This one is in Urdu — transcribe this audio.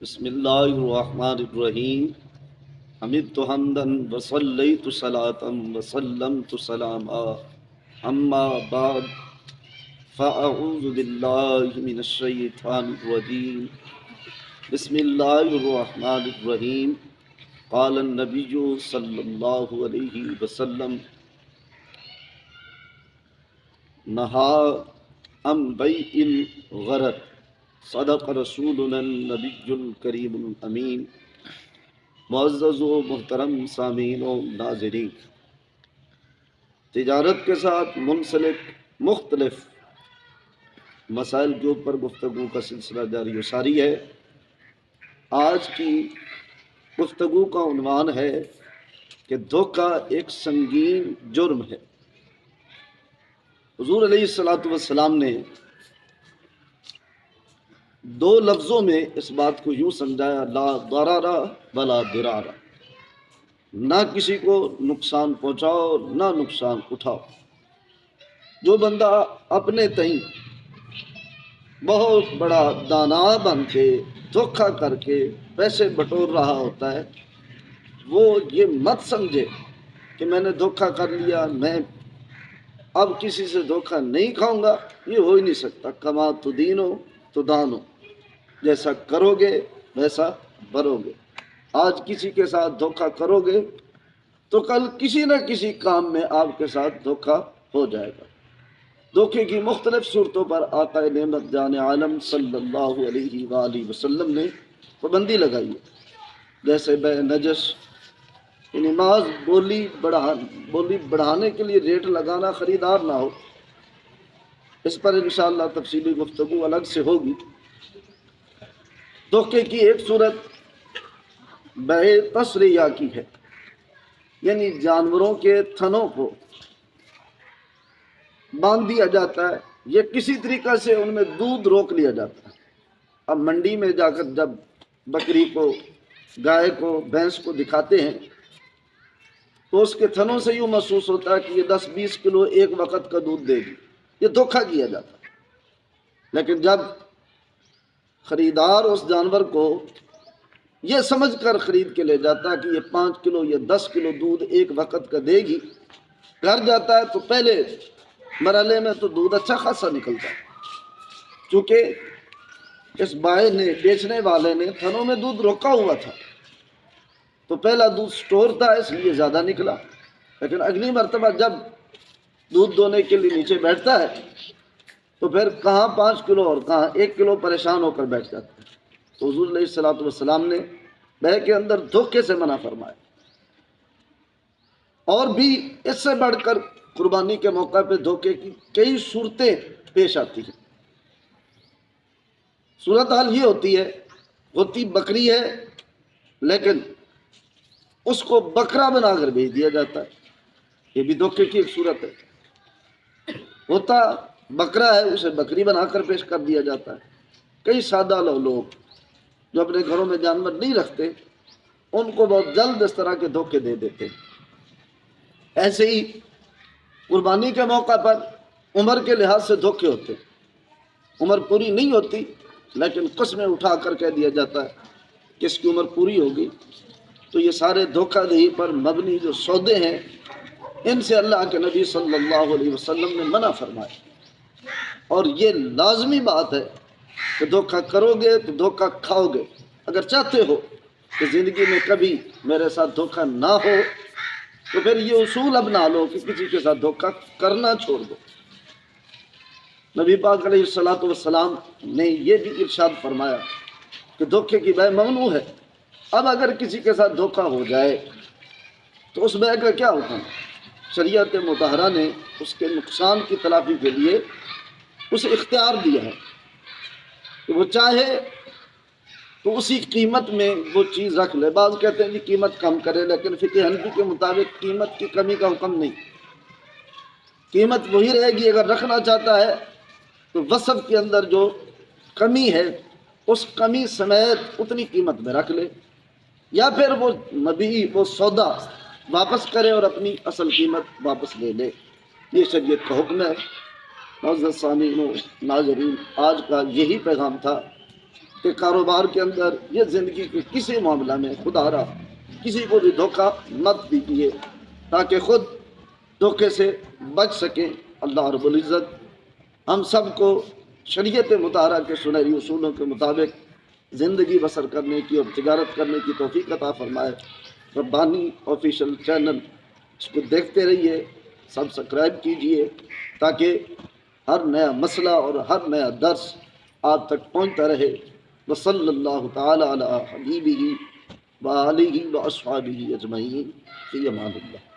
بسم اللہ الرحمن الرحیم حمدت حمدا وصلیت صلاۃ وسلمت سلاما اما بعد فاعوذ باللہ من الشیطان الرجیم بسم اللہ الرحمن الرحیم قال النبی صلی اللہ علیہ وسلم نہا عن بیع الغرر صدق رسولنا النبی الکریم الامین۔ معزز و محترم سامعین و ناظرین، تجارت کے ساتھ منسلک مختلف مسائل کے اوپر گفتگو کا سلسلہ جاری و ساری ہے۔ آج کی گفتگو کا عنوان ہے کہ دھوکہ ایک سنگین جرم ہے۔ حضور علیہ الصلوۃ والسلام نے دو لفظوں میں اس بات کو یوں سمجھایا، لا ضرر ولا ضرار، نہ کسی کو نقصان پہنچاؤ نہ نقصان اٹھاؤ۔ جو بندہ اپنے تئیں بہت بڑا دانا بن کے دھوکہ کر کے پیسے بٹور رہا ہوتا ہے، وہ یہ مت سمجھے کہ میں نے دھوکہ کر لیا، میں اب کسی سے دھوکہ نہیں کھاؤں گا۔ یہ ہو ہی نہیں سکتا۔ کما تدینو تدانو، جیسا کرو گے ویسا بھرو گے۔ آج کسی کے ساتھ دھوکہ کرو گے تو کل کسی نہ کسی کام میں آپ کے ساتھ دھوکہ ہو جائے گا۔ دھوکے کی مختلف صورتوں پر آقا نعمت جان عالم صلی اللہ علیہ وآلہ وسلم نے پابندی لگائی ہے، جیسے بے نجش، یعنی محض بولی بڑھانے کے لیے ریٹ لگانا، خریدار نہ ہو۔ اس پر انشاءاللہ تفصیلی گفتگو الگ سے ہوگی۔ دھوکے کی ایک صورت بیع تسریہ کی ہے، یعنی جانوروں کے تھنوں کو باندھ دیا جاتا ہے یا کسی طریقہ سے ان میں دودھ روک لیا جاتا ہے۔ اب منڈی میں جا کر جب بکری کو، گائے کو، بھینس کو دکھاتے ہیں تو اس کے تھنوں سے یوں محسوس ہوتا ہے کہ یہ 10-20 کلو ایک وقت کا دودھ دے گی۔ یہ دھوکہ کیا جاتا ہے۔ لیکن جب خریدار اس جانور کو یہ سمجھ کر خرید کے لے جاتا ہے کہ یہ 5 کلو یا 10 کلو دودھ ایک وقت کا دے گی، گھر جاتا ہے تو پہلے مرحلے میں تو دودھ اچھا خاصا نکلتا ہے، چونکہ اس بائع نے، بیچنے والے نے تھنوں میں دودھ روکا ہوا تھا تو پہلا دودھ سٹور تھا، اس لیے زیادہ نکلا۔ لیکن اگلی مرتبہ جب دودھ دونے کے لیے نیچے بیٹھتا ہے تو پھر کہاں 5 کلو اور کہاں 1 کلو، پریشان ہو کر بیٹھ جاتا ہے۔ تو حضور علیہ الصلوۃ والسلام نے بیع کے اندر دھوکے سے منع فرمایا۔ اور بھی اس سے بڑھ کر قربانی کے موقع پہ دھوکے کی کئی صورتیں پیش آتی ہیں۔ صورتحال یہ ہوتی بکری ہے لیکن اس کو بکرا بنا کر بھیج دیا جاتا ہے، یہ بھی دھوکے کی ایک صورت ہے۔ ہوتا بکرا ہے، اسے بکری بنا کر پیش کر دیا جاتا ہے۔ کئی سادہ لوگ جو اپنے گھروں میں جانور نہیں رکھتے، ان کو بہت جلد اس طرح کے دھوکے دے دیتے ہیں۔ ایسے ہی قربانی کے موقع پر عمر کے لحاظ سے دھوکے ہوتے ہیں۔ عمر پوری نہیں ہوتی لیکن قسمیں اٹھا کر کہہ دیا جاتا ہے کہ اس کی عمر پوری ہوگی۔ تو یہ سارے دھوکہ دہی پر مبنی جو سودے ہیں، ان سے اللہ کے نبی صلی اللہ علیہ وسلم نے منع فرمایا۔ اور یہ لازمی بات ہے کہ دھوکہ کرو گے تو دھوکہ کھاؤ گے۔ اگر چاہتے ہو کہ زندگی میں کبھی میرے ساتھ دھوکہ نہ ہو تو پھر یہ اصول اپنا لو کہ کسی کے ساتھ دھوکہ کرنا چھوڑ دو۔ نبی پاک علیہ الصلوۃ والسلام نے یہ بھی ارشاد فرمایا کہ دھوکے کی بیع ممنوع ہے۔ اب اگر کسی کے ساتھ دھوکہ ہو جائے تو اس بیع کا کیا حکم؟ شریعت مطہرہ نے اس کے نقصان کی تلافی کے لیے اسے اختیار دیا ہے کہ وہ چاہے تو اسی قیمت میں وہ چیز رکھ لے۔ بعض کہتے ہیں کہ قیمت کم کرے، لیکن فقہ حنفی کے مطابق قیمت کی کمی کا حکم نہیں، قیمت وہی رہے گی۔ اگر رکھنا چاہتا ہے تو وصف کے اندر جو کمی ہے اس کمی سمیت اتنی قیمت میں رکھ لے، یا پھر وہ مبیع، وہ سودا واپس کرے اور اپنی اصل قیمت واپس لے لے۔ یہ شریعت کا حکم ہے۔ معزز سامعین و ناظرین، آج کا یہی پیغام تھا کہ کاروبار کے اندر یا زندگی کے کسی معاملہ میں خدا را کسی کو بھی دھوکہ مت دیجیے، تاکہ خود دھوکے سے بچ سکیں۔ اللہ رب العزت ہم سب کو شریعت مطہرہ کے سنہری اصولوں کے مطابق زندگی بسر کرنے کی اور تجارت کرنے کی توفیق عطا فرمائے۔ ربانی آفیشیل چینل، اس کو دیکھتے رہیے، سبسکرائب کیجئے، تاکہ ہر نیا مسئلہ اور ہر نیا درس آپ تک پہنچتا رہے۔ وصلی اللہ تعالی علی حبیبہ وآلہ واصحابہ اجمعین، فی امان اللہ۔